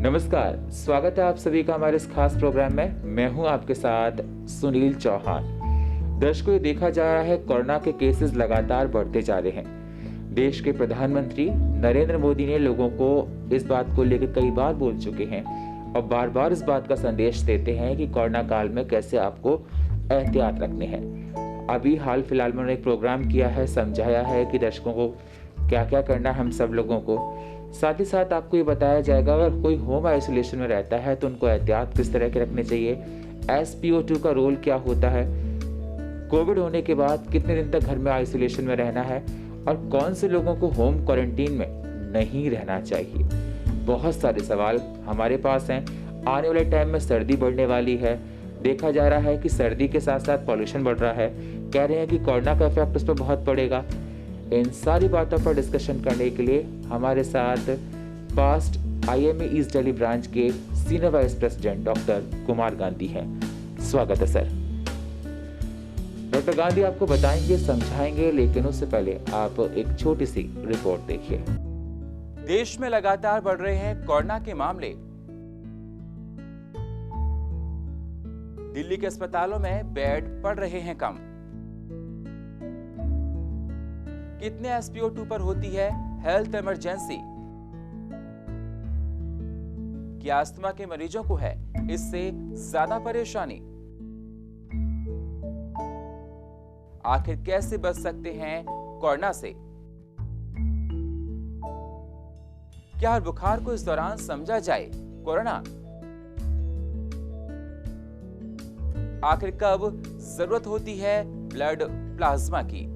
नमस्कार, स्वागत है आप सभी का हमारे इस खास प्रोग्राम में। मैं हूं आपके साथ सुनील चौहान। दर्शकों, ये देखा जा रहा है कोरोना के केसेस लगातार बढ़ते जा रहे हैं। देश के प्रधानमंत्री नरेंद्र मोदी ने लोगों को इस बात को लेकर कई बार बोल चुके हैं और बार बार इस बात का संदेश देते हैं कि कोरोना काल में कैसे आपको एहतियात रखने हैं। अभी हाल फिलहाल में उन्होंने एक प्रोग्राम किया है, समझाया है कि दर्शकों को क्या क्या करना है हम सब लोगों को। साथ ही साथ आपको ये बताया जाएगा अगर कोई होम आइसोलेशन में रहता है तो उनको एहतियात किस तरह के रखने चाहिए, SpO2 का रोल क्या होता है, कोविड होने के बाद कितने दिन तक घर में आइसोलेशन में रहना है और कौन से लोगों को होम क्वारंटीन में नहीं रहना चाहिए। बहुत सारे सवाल हमारे पास हैं। आने वाले टाइम में सर्दी बढ़ने वाली है, देखा जा रहा है कि सर्दी के साथ साथ पॉल्यूशन बढ़ रहा है, कह रहे हैं कि कोरोना का इफेक्ट उस पर बहुत पड़ेगा। इन सारी बातों पर डिस्कशन करने के लिए हमारे साथ past IMA east Delhi branch के senior vice president doctor Kumar Gandhi हैं। स्वागत है सर। डॉक्टर गांधी आपको बताएंगे, समझाएंगे, लेकिन उससे पहले आप एक छोटी सी रिपोर्ट देखिए। देश में लगातार बढ़ रहे हैं कोरोना के मामले। दिल्ली के अस्पतालों में बेड पड़ रहे हैं कम। कितने SpO2 पर होती है हेल्थ इमरजेंसी? क्या अस्थमा के मरीजों को है इससे ज्यादा परेशानी? आखिर कैसे बच सकते हैं कोरोना से? क्या हर बुखार को इस दौरान समझा जाए कोरोना? आखिर कब जरूरत होती है ब्लड प्लाज्मा की?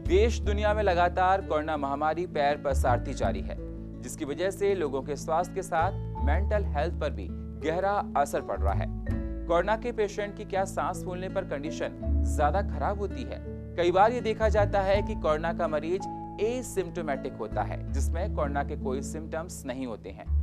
देश दुनिया में लगातार कोरोना महामारी पैर पसारती जारी है, जिसकी वजह से लोगों के स्वास्थ्य के साथ मेंटल हेल्थ पर भी गहरा असर पड़ रहा है। कोरोना के पेशेंट की क्या सांस फूलने पर कंडीशन ज्यादा खराब होती है? कई बार ये देखा जाता है कि कोरोना का मरीज एसिम्प्टोमेटिक होता है, जिसमें कोरोना के कोई सिम्टम्स नहीं होते हैं।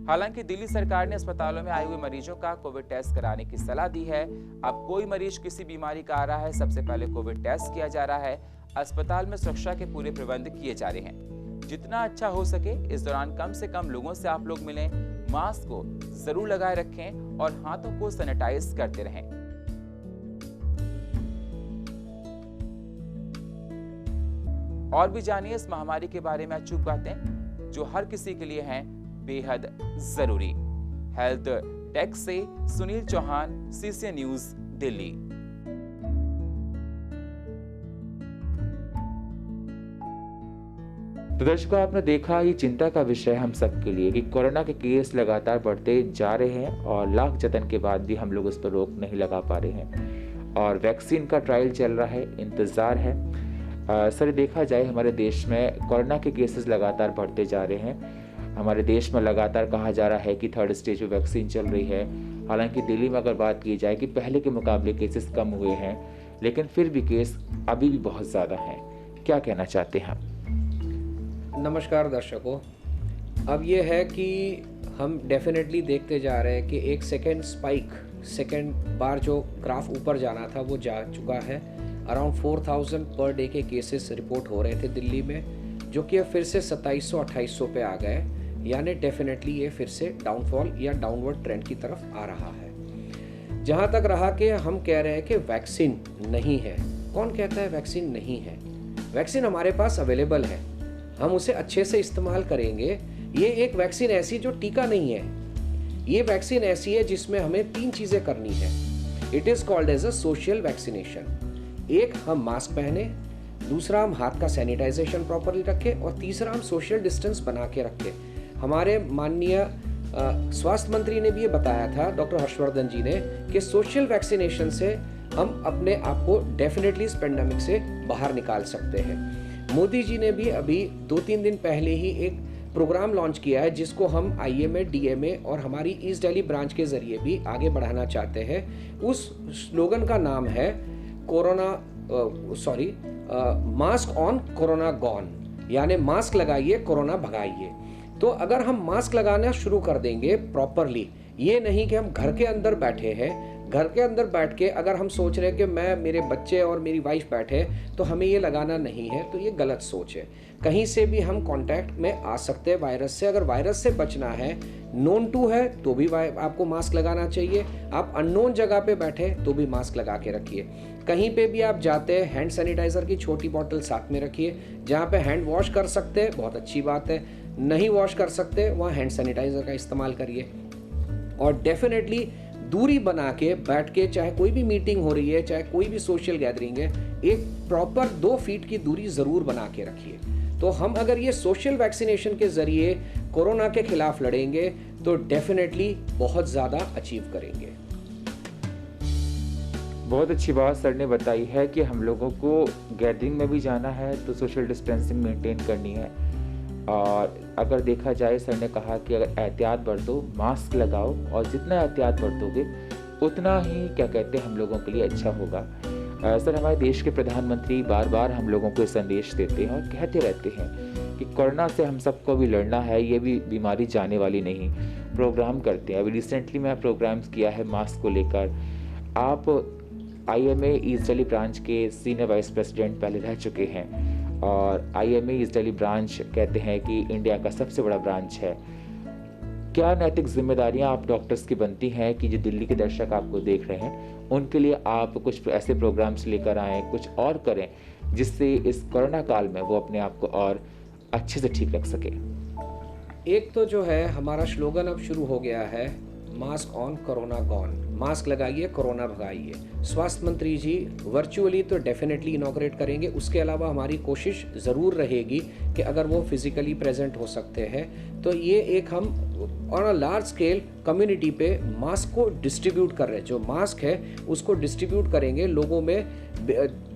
हालांकि दिल्ली सरकार ने अस्पतालों में आए हुए मरीजों का कोविड टेस्ट कराने की सलाह दी है। अब कोई मरीज किसी बीमारी का आ रहा है, सबसे पहले कोविड टेस्ट किया जा रहा है। अस्पताल में सुरक्षा के पूरे प्रबंध किए जा रहे हैं। जितना अच्छा हो सके इस दौरान कम से कम लोगों से आप लोग मिलें, मास्क को जरूर लगाए रखें और हाथों को सैनिटाइज करते रहें। और भी जानिए इस महामारी के बारे में अचूक बातें जो हर किसी के लिए हैं बेहद जरूरी। हेल्थ टेक से सुनील चौहान, CCN न्यूज, दिल्ली। तो दर्शकों, आपने देखा ये चिंता का विषय हम सबके लिए कि कोरोना के केस लगातार बढ़ते जा रहे हैं और लाख जतन के बाद भी हम लोग इस पर रोक नहीं लगा पा रहे हैं और वैक्सीन का ट्रायल चल रहा है, इंतजार है। सर, देखा जाए हमारे देश में कोरोना के केसेस लगातार बढ़ते जा रहे हैं। हमारे देश में लगातार कहा जा रहा है कि 3rd स्टेज में वैक्सीन चल रही है। हालांकि दिल्ली में अगर बात की जाए कि पहले के मुकाबले केसेस कम हुए हैं, लेकिन फिर भी केस अभी भी बहुत ज़्यादा हैं। क्या कहना चाहते हैं आप? नमस्कार दर्शकों, अब ये है कि हम डेफिनेटली देखते जा रहे हैं कि एक सेकेंड बार जो ग्राफ ऊपर जाना था वो जा चुका है। अराउंड 4000 पर डे के केसेस रिपोर्ट हो रहे थे दिल्ली में, जो कि अब फिर से 2700-2800 पे आ गए। यानी डेफिनेटली ये फिर से डाउनफॉल या डाउनवर्ड ट्रेंड की तरफ आ रहा है। जहाँ तक रहा कि हम कह रहे हैं कि वैक्सीन नहीं है, कौन कहता है वैक्सीन नहीं है? वैक्सीन हमारे पास अवेलेबल है, हम उसे अच्छे से इस्तेमाल करेंगे। ये एक वैक्सीन ऐसी जो टीका नहीं है, ये वैक्सीन ऐसी है जिसमें हमें 3 चीज़ें करनी है। It is called as a social vaccination. एक, हम मास्क पहने, दूसरा, हम हाथ का सैनिटाइजेशन प्रॉपरली रखें और तीसरा, हम सोशल डिस्टेंस बना के रखें। हमारे माननीय स्वास्थ्य मंत्री ने भी ये बताया था, डॉक्टर हर्षवर्धन जी ने, कि सोशल वैक्सीनेशन से हम अपने आप को डेफिनेटली इस पेंडेमिक से बाहर निकाल सकते हैं। मोदी जी ने भी अभी 2-3 दिन पहले ही एक प्रोग्राम लॉन्च किया है जिसको हम IMA, DMA और हमारी ईस्ट दिल्ली ब्रांच के जरिए भी आगे बढ़ाना चाहते हैं। उस स्लोगन का नाम है मास्क ऑन कोरोना गॉन, यानी मास्क लगाइए कोरोना भगाइए। तो अगर हम मास्क लगाना शुरू कर देंगे प्रॉपरली, ये नहीं कि हम घर के अंदर बैठे हैं, घर के अंदर बैठ के अगर हम सोच रहे हैं कि मैं, मेरे बच्चे और मेरी वाइफ बैठे तो हमें ये लगाना नहीं है, तो ये गलत सोच है। कहीं से भी हम कांटेक्ट में आ सकते हैं वायरस से। अगर वायरस से बचना है, नोन टू है तो भी आपको मास्क लगाना चाहिए। आप अननोन जगह पे बैठे तो भी मास्क लगा के रखिए। कहीं पे भी आप जाते हैं, हैंड सैनिटाइजर की छोटी बोतल साथ में रखिए। जहाँ पे हैंड वॉश कर सकते हैं बहुत अच्छी बात है, नहीं वॉश कर सकते वहाँ हैंड सैनिटाइजर का इस्तेमाल करिए। और डेफिनेटली दूरी बना के बैठ के, चाहे कोई भी मीटिंग हो रही है, चाहे कोई भी सोशल गैदरिंग है, एक प्रॉपर 2 फीट की दूरी ज़रूर बना के रखिए। तो हम अगर ये सोशल वैक्सीनेशन के ज़रिए कोरोना के खिलाफ लड़ेंगे तो डेफिनेटली बहुत ज़्यादा अचीव करेंगे। बहुत अच्छी बात सर ने बताई है कि हम लोगों को गैदरिंग में भी जाना है तो सोशल डिस्टेंसिंग मेंटेन करनी है। और अगर देखा जाए, सर ने कहा कि अगर एहतियात बरतो, मास्क लगाओ, और जितना एहतियात बरतोगे उतना ही क्या कहते हैं हम लोगों के लिए अच्छा होगा। सर, हमारे देश के प्रधानमंत्री बार बार हम लोगों को संदेश देते हैं और कहते रहते हैं कि कोरोना से हम सबको भी लड़ना है, ये भी बीमारी जाने वाली नहीं। प्रोग्राम करते हैं, अभी रिसेंटली मैं प्रोग्राम्स किया है मास्क को लेकर। आप IMA ईस्ट दिल्ली ब्रांच के सीनियर वाइस प्रेसिडेंट पहले रह चुके हैं और IMA ईस्ट दिल्ली ब्रांच कहते हैं कि इंडिया का सबसे बड़ा ब्रांच है। क्या नैतिक जिम्मेदारियां आप डॉक्टर्स की बनती हैं कि जो दिल्ली के दर्शक आपको देख रहे हैं उनके लिए आप कुछ ऐसे प्रोग्राम्स लेकर आएँ, कुछ और करें जिससे इस कोरोना काल में वो अपने आप को और अच्छे से ठीक रख सके? एक तो जो है हमारा स्लोगन अब शुरू हो गया है, mask on corona gone. Mask लगाइए, कोरोना भगाइए। स्वास्थ्य मंत्री जी वर्चुअली तो डेफिनेटली इनॉग्रेट करेंगे। उसके अलावा हमारी कोशिश ज़रूर रहेगी कि अगर वो फिजिकली प्रेजेंट हो सकते हैं तो ये एक हम on a large scale community पे मास्क को डिस्ट्रीब्यूट कर रहे हैं। जो मास्क है उसको डिस्ट्रीब्यूट करेंगे, लोगों में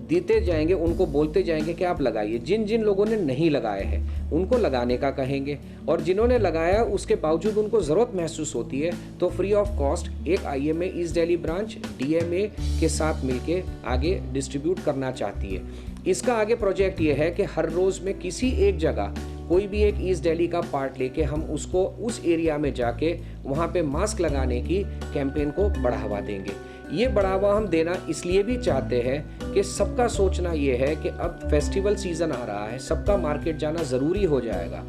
देते जाएंगे, उनको बोलते जाएंगे कि आप लगाइए। जिन जिन लोगों ने नहीं लगाए हैं उनको लगाने का कहेंगे, और जिन्होंने लगाया उसके बावजूद उनको ज़रूरत महसूस होती है तो फ्री ऑफ कॉस्ट एक IMA east Delhi branch DMA के साथ मिलके आगे डिस्ट्रीब्यूट करना चाहती है। इसका आगे प्रोजेक्ट ये है कि हर रोज़ में किसी एक जगह कोई भी एक ईस्ट दिल्ली का पार्ट लेके हम उसको उस एरिया में जाके वहाँ पे मास्क लगाने की कैंपेन को बढ़ावा देंगे। ये बढ़ावा हम देना इसलिए भी चाहते हैं कि सबका सोचना ये है कि अब फेस्टिवल सीजन आ रहा है, सबका मार्केट जाना ज़रूरी हो जाएगा।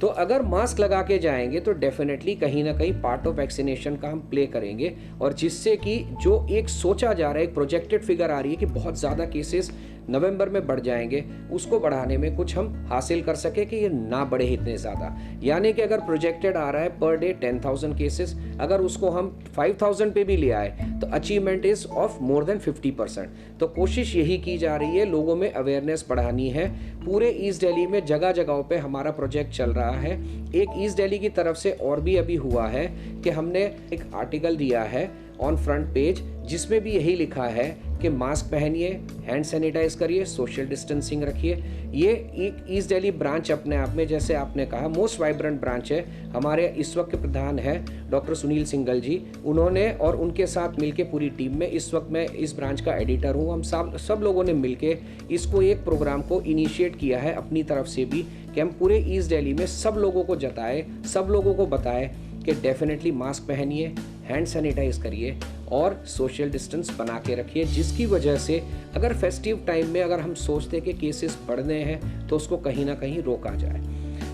तो अगर मास्क लगा के जाएंगे तो डेफिनेटली कहीं ना कहीं पार्ट ऑफ वैक्सीनेशन का हम प्ले करेंगे, और जिससे कि जो एक सोचा जा रहा है, एक प्रोजेक्टेड फिगर आ रही है कि बहुत ज़्यादा केसेस नवंबर में बढ़ जाएंगे, उसको बढ़ाने में कुछ हम हासिल कर सके कि ये ना बढ़े इतने ज़्यादा। यानी कि अगर प्रोजेक्टेड आ रहा है पर डे 10,000 केसेस, अगर उसको हम 5,000 पे भी ले आए तो achievement is of more than 50%। तो कोशिश यही की जा रही है, लोगों में अवेयरनेस बढ़ानी है। पूरे ईस्ट दिल्ली में जगह जगहों पे हमारा प्रोजेक्ट चल रहा है। एक ईस्ट दिल्ली की तरफ से और भी अभी हुआ है कि हमने एक आर्टिकल दिया है ऑन फ्रंट पेज जिसमें भी यही लिखा है कि मास्क पहनिए, हैंड सैनिटाइज करिए, सोशल डिस्टेंसिंग रखिए। ये एक ईस्ट दिल्ली ब्रांच अपने आप में, जैसे आपने कहा, मोस्ट वाइब्रेंट ब्रांच है। हमारे इस वक्त के प्रधान है डॉक्टर सुनील सिंघल जी, उन्होंने और उनके साथ मिलके पूरी टीम में, इस वक्त मैं इस ब्रांच का एडिटर हूँ, हम सब लोगों ने मिलके इसको एक प्रोग्राम को इनिशिएट किया है अपनी तरफ से भी कि हम पूरे ईस्ट दिल्ली में सब लोगों को जताए, सब लोगों को बताए कि डेफिनेटली मास्क पहनिए, हैंड सैनिटाइज करिए और सोशल डिस्टेंस बना के रखिए, जिसकी वजह से अगर फेस्टिव टाइम में अगर हम सोचते कि केसेस बढ़ने हैं तो उसको कहीं ना कहीं रोका जाए।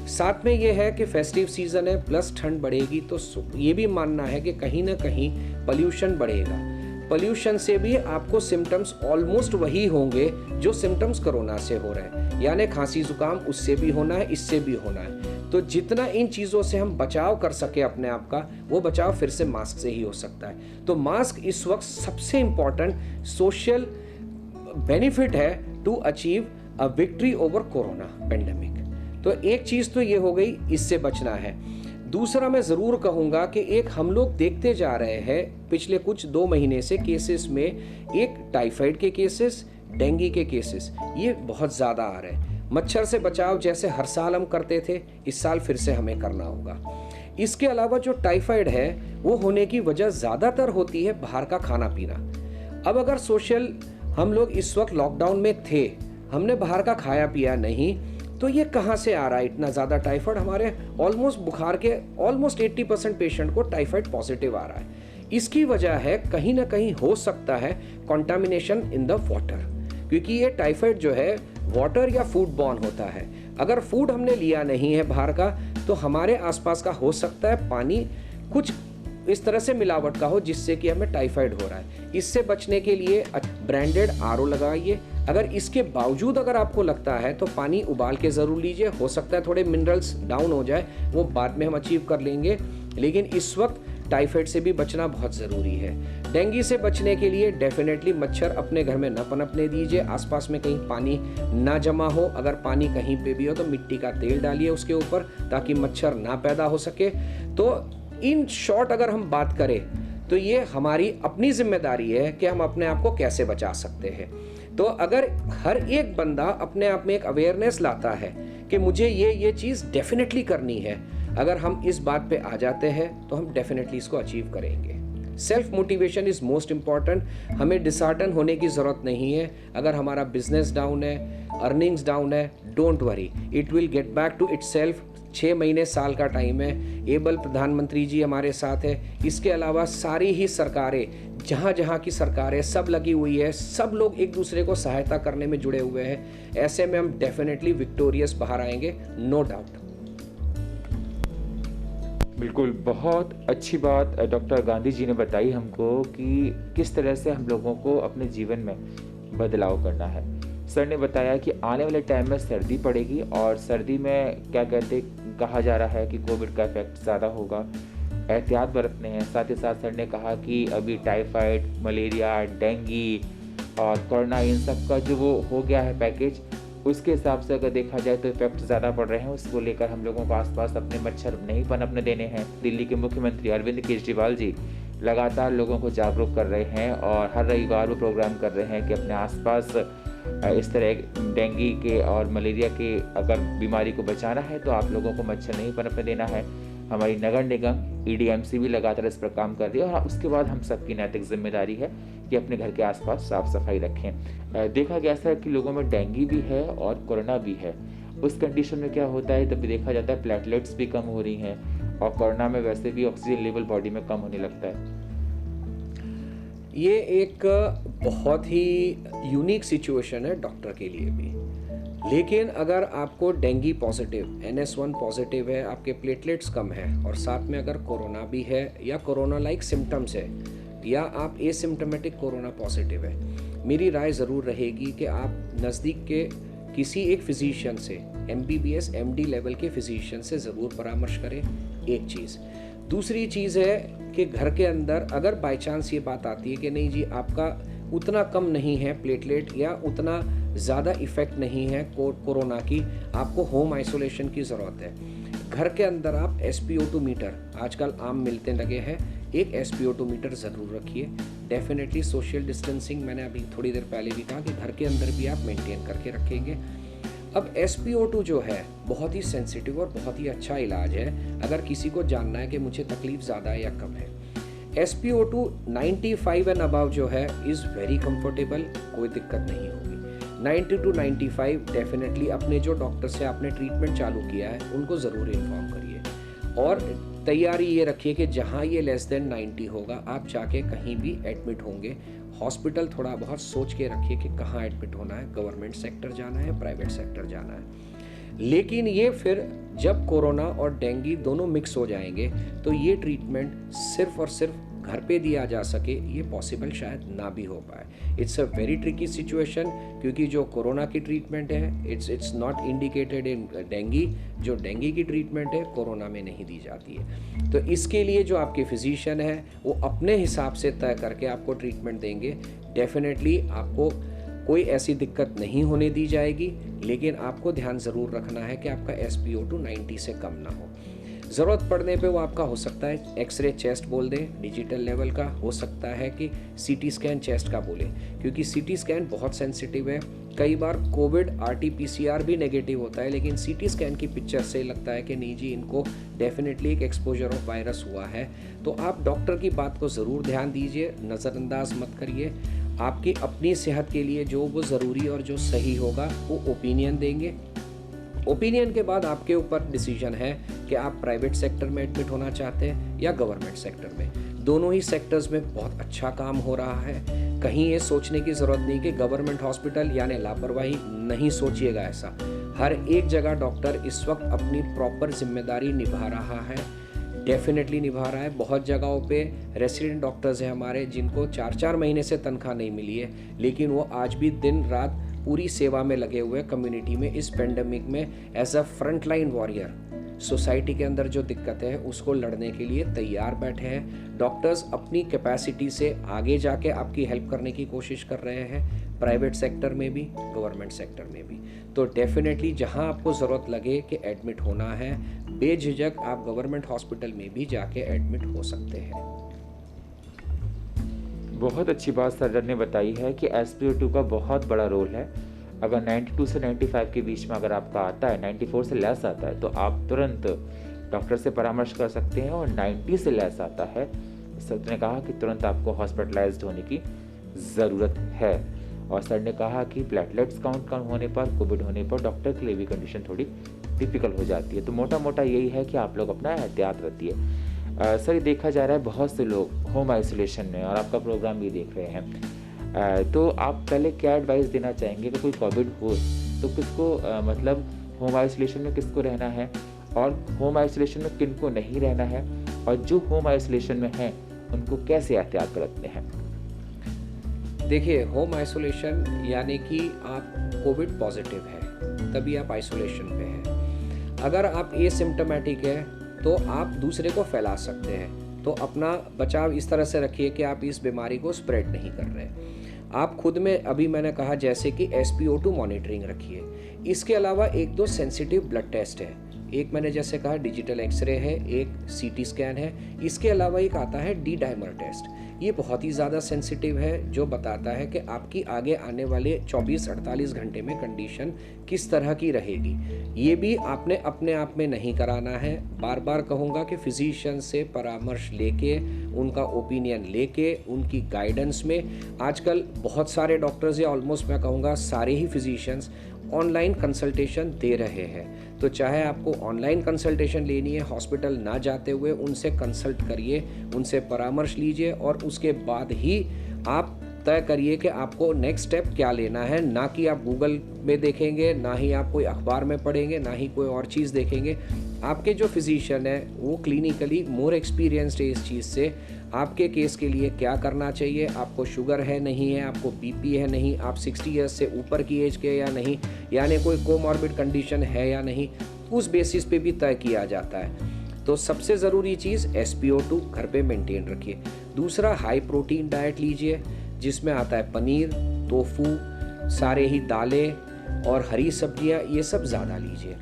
साथ में ये है कि फेस्टिव सीजन है, प्लस ठंड बढ़ेगी तो ये भी मानना है कि कहीं ना कहीं पोल्यूशन बढ़ेगा। पोल्यूशन से भी आपको सिम्टम्स ऑलमोस्ट वही होंगे जो सिम्टम्स कोरोना से हो रहे हैं, यानी खांसी जुकाम उससे भी होना है, इससे भी होना है। तो जितना इन चीज़ों से हम बचाव कर सके अपने आप का, वो बचाव फिर से मास्क से ही हो सकता है। तो मास्क इस वक्त सबसे इम्पॉर्टेंट सोशल बेनिफिट है to achieve a victory over corona pandemic. तो एक चीज़ तो ये हो गई, इससे बचना है। दूसरा मैं ज़रूर कहूँगा कि एक हम लोग देखते जा रहे हैं पिछले कुछ 2 महीने से केसेस में, एक टाइफाइड के केसेस, डेंगू के केसेस, ये बहुत ज़्यादा आ रहे हैं। मच्छर से बचाव जैसे हर साल हम करते थे, इस साल फिर से हमें करना होगा। इसके अलावा जो टाइफाइड है वो होने की वजह ज़्यादातर होती है बाहर का खाना पीना। अब अगर सोशल हम लोग इस वक्त लॉकडाउन में थे, हमने बाहर का खाया पिया नहीं, तो ये कहाँ से आ रहा है इतना ज़्यादा टाइफाइड? हमारे ऑलमोस्ट बुखार के ऑलमोस्ट 80% पेशेंट को टाइफाइड पॉजिटिव आ रहा है। इसकी वजह है कहीं ना कहीं हो सकता है कंटामिनेशन इन द वाटर, क्योंकि ये टाइफाइड जो है वाटर या फूड बॉर्न होता है। अगर फूड हमने लिया नहीं है बाहर का, तो हमारे आसपास का हो सकता है पानी कुछ इस तरह से मिलावट का हो जिससे कि हमें टाइफाइड हो रहा है। इससे बचने के लिए ब्रांडेड आरओ लगाइए। अगर इसके बावजूद अगर आपको लगता है तो पानी उबाल के ज़रूर लीजिए। हो सकता है थोड़े मिनरल्स डाउन हो जाए, वो बाद में हम अचीव कर लेंगे, लेकिन इस वक्त टाइफाइड से भी बचना बहुत ज़रूरी है। डेंगू से बचने के लिए डेफिनेटली मच्छर अपने घर में न पनपने दीजिए। आसपास में कहीं पानी ना जमा हो, अगर पानी कहीं पे भी हो तो मिट्टी का तेल डालिए उसके ऊपर, ताकि मच्छर ना पैदा हो सके। तो इन शॉर्ट अगर हम बात करें तो ये हमारी अपनी जिम्मेदारी है कि हम अपने आप को कैसे बचा सकते हैं। तो अगर हर एक बंदा अपने आप में एक अवेयरनेस लाता है कि मुझे ये चीज़ डेफिनेटली करनी है, अगर हम इस बात पे आ जाते हैं तो हम डेफिनेटली इसको अचीव करेंगे। Self motivation is most important. हमें डिसहार्टन होने की ज़रूरत नहीं है। अगर हमारा बिजनेस डाउन है, अर्निंग्स डाउन है, don't worry, it will get back to itself. 6 महीने साल का टाइम है। एबल प्रधानमंत्री जी हमारे साथ है। इसके अलावा सारी ही सरकारें, जहाँ जहाँ की सरकारें सब लगी हुई है, सब लोग एक दूसरे को सहायता करने में जुड़े हुए हैं। ऐसे में हम डेफिनेटली विक्टोरियस बाहर आएंगे, नो डाउट। बिल्कुल, बहुत अच्छी बात डॉक्टर गांधी जी ने बताई हमको कि किस तरह से हम लोगों को अपने जीवन में बदलाव करना है। सर ने बताया कि आने वाले टाइम में सर्दी पड़ेगी और सर्दी में क्या कहा जा रहा है कि कोविड का इफेक्ट ज़्यादा होगा, एहतियात बरतने हैं। साथ ही साथ सर ने कहा कि अभी टाइफाइड, मलेरिया, डेंगू और कोरोना, इन सब का जो वो हो गया है पैकेज, उसके हिसाब से अगर देखा जाए तो इफेक्ट ज़्यादा पड़ रहे हैं। उसको लेकर हम लोगों को आसपास अपने मच्छर नहीं पनपने देने हैं। दिल्ली के मुख्यमंत्री अरविंद केजरीवाल जी लगातार लोगों को जागरूक कर रहे हैं और हर रविवार वो प्रोग्राम कर रहे हैं कि अपने आसपास इस तरह डेंगू के और मलेरिया के अगर बीमारी को बचाना है तो आप लोगों को मच्छर नहीं पनपने देना है। हमारी नगर निगम EDMC भी लगातार इस पर काम कर रही है और उसके बाद हम सबकी नैतिक जिम्मेदारी है कि अपने घर के आसपास साफ सफाई रखें। देखा गया है कि लोगों में डेंगू भी है और कोरोना भी है। उस कंडीशन में क्या होता है, तब देखा जाता है प्लेटलेट्स भी कम हो रही हैं और कोरोना में वैसे भी ऑक्सीजन लेवल बॉडी में कम होने लगता है। ये एक बहुत ही यूनिक सिचुएशन है डॉक्टर के लिए भी। लेकिन अगर आपको डेंगू पॉजिटिव, NS1 पॉजिटिव है, आपके प्लेटलेट्स कम है और साथ में अगर कोरोना भी है या कोरोना लाइक सिम्टम्स है या आप एसिम्टोमेटिक कोरोना पॉजिटिव है, मेरी राय ज़रूर रहेगी कि आप नज़दीक के किसी एक फिजिशियन से, MBBS MD लेवल के फिजिशियन से ज़रूर परामर्श करें, एक चीज़। दूसरी चीज़ है कि घर के अंदर अगर बाय चांस ये बात आती है कि नहीं जी आपका उतना कम नहीं है प्लेटलेट या उतना ज़्यादा इफ़ेक्ट नहीं है कोरोना की, आपको होम आइसोलेशन की ज़रूरत है। घर के अंदर आप SpO2 मीटर आजकल आम मिलते लगे हैं, एक SpO2 मीटर ज़रूर रखिए। डेफिनेटली सोशल डिस्टेंसिंग मैंने अभी थोड़ी देर पहले भी कहा कि घर के अंदर भी आप मेंटेन करके रखेंगे। अब SpO2 जो है बहुत ही सेंसिटिव और बहुत ही अच्छा इलाज है अगर किसी को जानना है कि मुझे तकलीफ ज़्यादा है या कम है। SpO2 95 एंड अबव जो है इज़ वेरी कंफर्टेबल, कोई दिक्कत नहीं होगी। 90 to 95 डेफिनेटली अपने जो डॉक्टर से आपने ट्रीटमेंट चालू किया है उनको ज़रूर इन्फॉर्म करिए और तैयारी ये रखिए कि जहाँ ये लेस देन 90 होगा आप जाके कहीं भी एडमिट होंगे। हॉस्पिटल थोड़ा बहुत सोच के रखिए कि कहाँ एडमिट होना है, गवर्नमेंट सेक्टर जाना है, प्राइवेट सेक्टर जाना है। लेकिन ये फिर जब कोरोना और डेंगू दोनों मिक्स हो जाएंगे तो ये ट्रीटमेंट सिर्फ और सिर्फ घर पे दिया जा सके ये पॉसिबल शायद ना भी हो पाए। It's a very tricky situation क्योंकि जो कोरोना की ट्रीटमेंट है it's not indicated in dengue. जो डेंगू की ट्रीटमेंट है कोरोना में नहीं दी जाती है। तो इसके लिए जो आपके फिजिशियन है वो अपने हिसाब से तय करके आपको ट्रीटमेंट देंगे। डेफिनेटली आपको कोई ऐसी दिक्कत नहीं होने दी जाएगी, लेकिन आपको ध्यान ज़रूर रखना है कि आपका SpO2 90 से कम ना हो। ज़रूरत पड़ने पे वो आपका हो सकता है एक्सरे चेस्ट बोल दें डिजिटल लेवल का, हो सकता है कि CT स्कैन चेस्ट का बोले क्योंकि CT स्कैन बहुत सेंसिटिव है। कई बार कोविड RT-PCR भी नेगेटिव होता है लेकिन CT स्कैन की पिक्चर से लगता है कि नहीं जी इनको डेफिनेटली एक एक्सपोजर ऑफ वायरस हुआ है। तो आप डॉक्टर की बात को ज़रूर ध्यान दीजिए, नज़रअंदाज मत करिए। आपकी अपनी सेहत के लिए जो वो ज़रूरी और जो सही होगा वो ओपिनियन देंगे। ओपिनियन के बाद आपके ऊपर डिसीजन है कि आप प्राइवेट सेक्टर में एडमिट होना चाहते हैं या गवर्नमेंट सेक्टर में। दोनों ही सेक्टर्स में बहुत अच्छा काम हो रहा है। कहीं ये सोचने की ज़रूरत नहीं कि गवर्नमेंट हॉस्पिटल यानी लापरवाही, नहीं सोचिएगा ऐसा। हर एक जगह डॉक्टर इस वक्त अपनी प्रॉपर जिम्मेदारी निभा रहा है, डेफिनेटली निभा रहा है। बहुत जगहों पे रेसिडेंट डॉक्टर्स हैं हमारे जिनको 4-4 महीने से तनख्वाह नहीं मिली है, लेकिन वो आज भी दिन रात पूरी सेवा में लगे हुए कम्युनिटी में इस पेंडेमिक में as a front line warrior society के अंदर जो दिक्कत है उसको लड़ने के लिए तैयार बैठे हैं। डॉक्टर्स अपनी कैपेसिटी से आगे जाके आपकी हेल्प करने की कोशिश कर रहे हैं, प्राइवेट सेक्टर में भी, गवर्नमेंट सेक्टर में भी। तो डेफिनेटली जहां आपको ज़रूरत लगे कि एडमिट होना है, बेझिझक आप गवर्नमेंट हॉस्पिटल में भी जाके एडमिट हो सकते हैं। बहुत अच्छी बात सर ने बताई है कि SpO2 का बहुत बड़ा रोल है। अगर 92 से 95 के बीच में अगर आपका आता है, 94 से लेस आता है, तो आप तुरंत डॉक्टर से परामर्श कर सकते हैं। और 90 से लेस आता है, सर ने कहा कि तुरंत आपको हॉस्पिटलाइज्ड होने की ज़रूरत है। और सर ने कहा कि प्लेटलेट्स काउंट कम होने पर, कोविड होने पर डॉक्टर के लिए भी कंडीशन थोड़ी टिपिकल हो जाती है। तो मोटा मोटा यही है कि आप लोग अपना एहतियात रखिए। सर, ये देखा जा रहा है बहुत से लोग होम आइसोलेशन में, और आपका प्रोग्राम भी देख रहे हैं। तो आप पहले क्या एडवाइस देना चाहेंगे कि कोई कोविड हो तो किसको मतलब होम आइसोलेशन में किसको रहना है, और होम आइसोलेशन में किनको नहीं रहना है, और जो होम आइसोलेशन में हैं उनको कैसे एहतियात रखते हैं? देखिए, होम आइसोलेशन यानी कि आप कोविड पॉजिटिव है तभी आप आइसोलेशन पे हैं। अगर आप एसिम्प्टोमेटिक है तो आप दूसरे को फैला सकते हैं। तो अपना बचाव इस तरह से रखिए कि आप इस बीमारी को स्प्रेड नहीं कर रहे। आप खुद में, अभी मैंने कहा जैसे कि SpO2 मॉनिटरिंग रखिए। इसके अलावा 1-2 सेंसिटिव ब्लड टेस्ट है। एक मैंने जैसे कहा डिजिटल एक्सरे है, एक CT स्कैन है। इसके अलावा एक आता है D डाइमर टेस्ट। ये बहुत ही ज़्यादा सेंसिटिव है, जो बताता है कि आपकी आगे आने वाले 24-48 घंटे में कंडीशन किस तरह की रहेगी। ये भी आपने अपने आप में नहीं कराना है। बार बार कहूँगा कि फिजिशियन से परामर्श लेके, उनका ओपिनियन लेके, उनकी गाइडेंस में, आजकल बहुत सारे डॉक्टर्स या ऑलमोस्ट मैं कहूँगा सारे ही फिजिशियंस ऑनलाइन कंसल्टेशन दे रहे हैं। तो चाहे आपको ऑनलाइन कंसल्टेशन लेनी है, हॉस्पिटल ना जाते हुए उनसे कंसल्ट करिए, उनसे परामर्श लीजिए, और उसके बाद ही आप तय करिए कि आपको नेक्स्ट स्टेप क्या लेना है। ना कि आप गूगल में देखेंगे, ना ही आप कोई अखबार में पढ़ेंगे, ना ही कोई और चीज़ देखेंगे। आपके जो फिजिशियन है वो क्लिनिकली मोर एक्सपीरियंस्ड है इस चीज़ से। आपके केस के लिए क्या करना चाहिए, आपको शुगर है नहीं है, आपको BP है नहीं, आप 60 ईयर्स से ऊपर की एज के या नहीं, यानी कोई कोमॉर्बिड कंडीशन है या नहीं, उस बेसिस पे भी तय किया जाता है। तो सबसे ज़रूरी चीज़ SpO2 घर पे मेंटेन रखिए। दूसरा, हाई प्रोटीन डाइट लीजिए, जिसमें आता है पनीर, टोफू, सारे ही दालें और हरी सब्जियां, ये सब ज़्यादा लीजिए।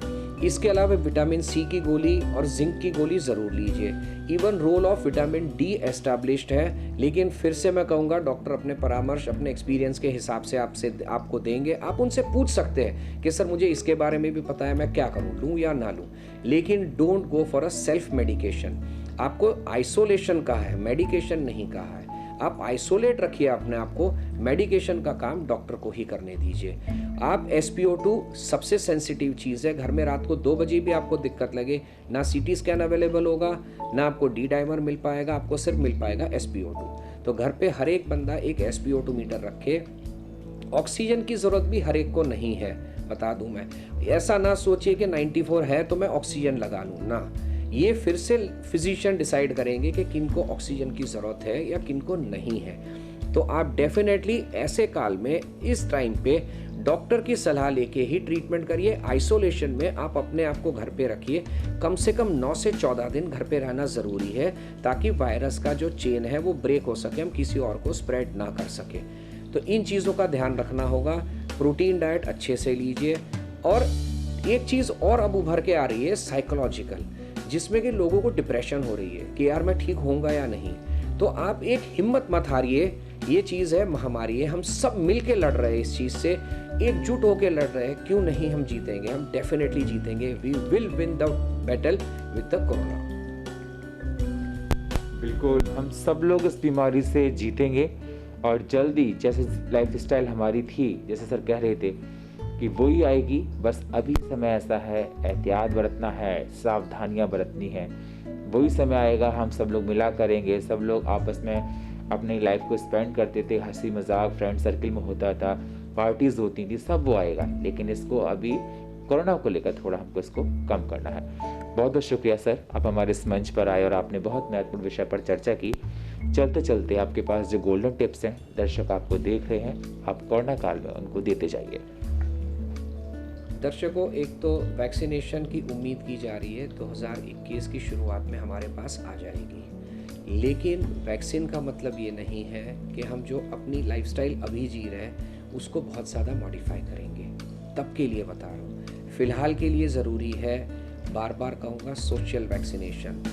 इसके अलावा विटामिन C की गोली और जिंक की गोली ज़रूर लीजिए। Even role of vitamin D established है, लेकिन फिर से मैं कहूँगा डॉक्टर अपने परामर्श, अपने एक्सपीरियंस के हिसाब से आपको देंगे। आप उनसे पूछ सकते हैं कि सर मुझे इसके बारे में भी पता है, मैं क्या करूँ, लूँ या ना लूँ। लेकिन don't go for a self medication. आपको आइसोलेशन कहा है, मेडिकेशन नहीं कहा है। आप आइसोलेट रखिए अपने आप को, मेडिकेशन का काम डॉक्टर को ही करने दीजिए। आप SpO2 सबसे सेंसिटिव चीज़ है। घर में रात को 2 बजे भी आपको दिक्कत लगे, ना CT स्कैन अवेलेबल होगा, ना आपको D डाइमर मिल पाएगा, आपको सिर्फ मिल पाएगा SpO2। तो घर पे हर एक बंदा एक SpO2 मीटर रखे। ऑक्सीजन की ज़रूरत भी हर एक को नहीं है, बता दूं मैं। ऐसा ना सोचिए कि 94 है तो मैं ऑक्सीजन लगा लूँ, ना। ये फिर से फिजिशियन डिसाइड करेंगे कि किनको ऑक्सीजन की ज़रूरत है या किनको नहीं है। तो आप डेफिनेटली ऐसे काल में, इस टाइम पे डॉक्टर की सलाह लेके ही ट्रीटमेंट करिए। आइसोलेशन में आप अपने आप को घर पे रखिए। कम से कम 9 से 14 दिन घर पे रहना ज़रूरी है, ताकि वायरस का जो चेन है वो ब्रेक हो सके, हम किसी और को स्प्रेड ना कर सके। तो इन चीज़ों का ध्यान रखना होगा। प्रोटीन डाइट अच्छे से लीजिए। और एक चीज़ और अब उभर के आ रही है, साइकोलॉजिकल, जिसमें कि लोगों को डिप्रेशन हो रही है कि यार मैं ठीक होऊंगा या नहीं। तो आप एक हिम्मत मत हारिए, ये चीज़ है, महामारी है, हम सब मिल के लड़ रहे हैं इस चीज़ से, एकजुट होकर लड़ रहे हैं। क्यों नहीं, हम जीतेंगे, हम डेफिनेटली जीतेंगे। We will win the battle with the corona. बिल्कुल, हम सब लोग इस बीमारी से जीतेंगे, और जल्दी जैसे लाइफस्टाइल हमारी थी, जैसे सर कह रहे थे कि वही आएगी। बस अभी समय ऐसा है, एहतियात बरतना है, सावधानियां बरतनी है, वही समय आएगा, हम सब लोग मिला करेंगे, सब लोग आपस में अपनी लाइफ को स्पेंड करते थे, हंसी मजाक फ्रेंड सर्किल में होता था, पार्टीज होती थी, सब वो आएगा। लेकिन इसको अभी कोरोना को लेकर थोड़ा हमको इसको कम करना है। बहुत बहुत शुक्रिया सर, आप हमारे इस मंच पर आए और आपने बहुत महत्वपूर्ण विषय पर चर्चा की। चलते चलते आपके पास जो गोल्डन टिप्स हैं, दर्शक आपको देख रहे हैं, आप कोरोना काल में उनको देते जाइए। दर्शकों, एक तो वैक्सीनेशन की उम्मीद की जा रही है 2021 की शुरुआत में हमारे पास आ जाएगी, लेकिन वैक्सीन का मतलब ये नहीं है कि हम जो अपनी लाइफस्टाइल अभी जी रहे हैं उसको बहुत ज़्यादा मॉडिफाई करेंगे। तब के लिए बता रहा हूँ, फिलहाल के लिए ज़रूरी है, बार बार कहूँगा, social vaccination.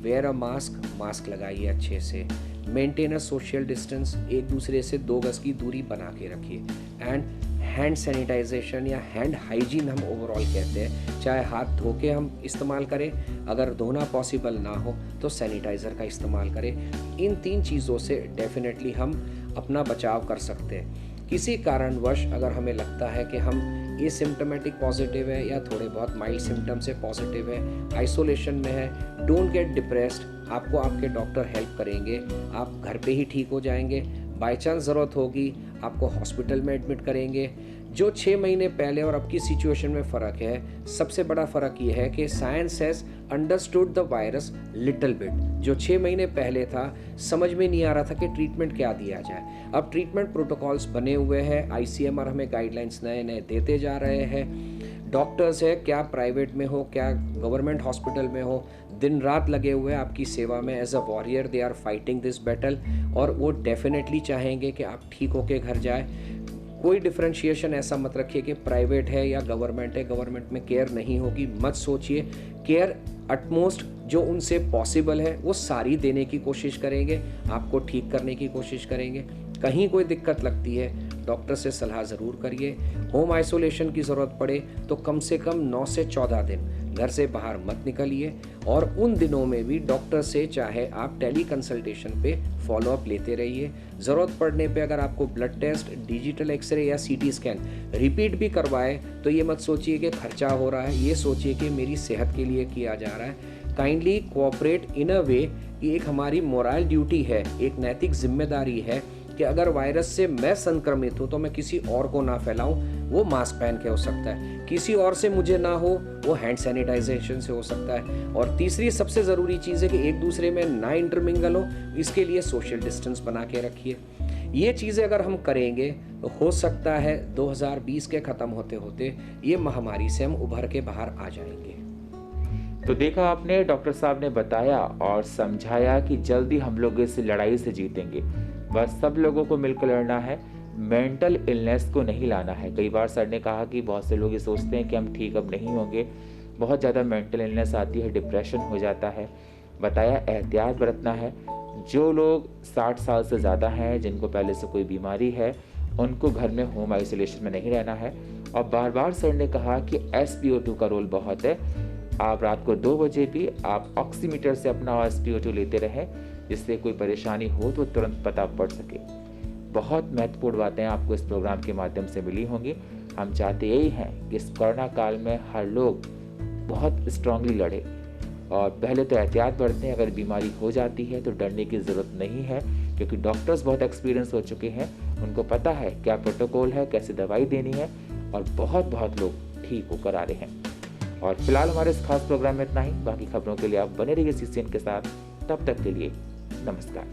Wear a mask लगाइए अच्छे से, मेंटेन अ सोशल डिस्टेंस, एक दूसरे से 2 गज की दूरी बना के रखिए, एंड हैंड सैनिटाइजेशन या हैंड हाइजीन हम ओवरऑल कहते हैं, चाहे हाथ धो के हम इस्तेमाल करें, अगर धोना पॉसिबल ना हो तो सैनिटाइज़र का इस्तेमाल करें। इन 3 चीज़ों से डेफिनेटली हम अपना बचाव कर सकते हैं। किसी कारणवश अगर हमें लगता है कि हम एसिम्प्टोमेटिक पॉजिटिव है या थोड़े बहुत माइल्ड सिम्टम से पॉजिटिव है, आइसोलेशन में है, डोंट गेट डिप्रेस्ड, आपको आपके डॉक्टर हेल्प करेंगे, आप घर पे ही ठीक हो जाएंगे। बाई चांस ज़रूरत होगी आपको हॉस्पिटल में एडमिट करेंगे। जो 6 महीने पहले और अब की सिचुएशन में फ़र्क है, सबसे बड़ा फ़र्क ये है कि science has understood the virus little bit. जो 6 महीने पहले था, समझ में नहीं आ रहा था कि ट्रीटमेंट क्या दिया जाए। अब ट्रीटमेंट प्रोटोकॉल्स बने हुए हैं, ICMR हमें गाइडलाइंस नए नए देते जा रहे हैं। डॉक्टर्स है, क्या प्राइवेट में हो क्या गवर्नमेंट हॉस्पिटल में हो, दिन रात लगे हुए हैं आपकी सेवा में। As a warrior they are fighting this battle, और वो डेफिनेटली चाहेंगे कि आप ठीक होके घर जाए। कोई डिफरेंशिएशन ऐसा मत रखिए कि प्राइवेट है या गवर्नमेंट है, गवर्नमेंट में केयर नहीं होगी, मत सोचिए। केयर अटमोस्ट जो उनसे पॉसिबल है वो सारी देने की कोशिश करेंगे, आपको ठीक करने की कोशिश करेंगे। कहीं कोई दिक्कत लगती है, डॉक्टर से सलाह ज़रूर करिए। होम आइसोलेशन की ज़रूरत पड़े तो कम से कम 9 से 14 दिन घर से बाहर मत निकलिए, और उन दिनों में भी डॉक्टर से चाहे आप टेली कंसल्टेशन पे फॉलोअप लेते रहिए। ज़रूरत पड़ने पे अगर आपको ब्लड टेस्ट, डिजिटल एक्सरे या CT स्कैन रिपीट भी करवाए तो ये मत सोचिए कि खर्चा हो रहा है, ये सोचिए कि मेरी सेहत के लिए किया जा रहा है। काइंडली कोऑपरेट इन अ वे कि एक हमारी मोरल ड्यूटी है, एक नैतिक जिम्मेदारी है कि अगर वायरस से मैं संक्रमित हूँ तो मैं किसी और को ना फैलाऊं। वो मास्क पहन के हो सकता है, किसी और से मुझे ना हो वो हैंड सैनिटाइजेशन से हो सकता है। और तीसरी सबसे ज़रूरी चीज़ है कि एक दूसरे में ना इंटरमिंगल हो, इसके लिए सोशल डिस्टेंस बना के रखिए। ये चीज़ें अगर हम करेंगे तो हो सकता है 2020 के ख़त्म होते होते ये महामारी से हम उभर के बाहर आ जाएंगे। तो देखा आपने, डॉक्टर साहब ने बताया और समझाया कि जल्दी हम लोग इस लड़ाई से जीतेंगे। बस सब लोगों को मिलकर लड़ना है, मेंटल इलनेस को नहीं लाना है। कई बार सर ने कहा कि बहुत से लोग ये सोचते हैं कि हम ठीक अब नहीं होंगे, बहुत ज़्यादा मेंटल इलनेस आती है, डिप्रेशन हो जाता है। बताया एहतियात बरतना है। जो लोग 60 साल से ज़्यादा हैं, जिनको पहले से कोई बीमारी है, उनको घर में होम आइसोलेशन में नहीं रहना है। और बार बार सर ने कहा कि SpO2 का रोल बहुत है। आप रात को 2 बजे भी आप ऑक्सीमीटर से अपना SpO2 लेते रहें, जिससे कोई परेशानी हो तो तुरंत पता पड़ सके। बहुत महत्वपूर्ण बातें आपको इस प्रोग्राम के माध्यम से मिली होंगी। हम चाहते यही हैं कि इस कोरोना काल में हर लोग बहुत स्ट्रांगली लड़े, और पहले तो एहतियात बरतें। अगर बीमारी हो जाती है तो डरने की ज़रूरत नहीं है, क्योंकि डॉक्टर्स बहुत एक्सपीरियंस हो चुके हैं, उनको पता है क्या प्रोटोकॉल है, कैसे दवाई देनी है, और बहुत लोग ठीक होकर आ रहे हैं। और फिलहाल हमारे इस खास प्रोग्राम में इतना ही। बाकी खबरों के लिए आप बने रहिए CCN के साथ। तब तक के लिए नमस्कार।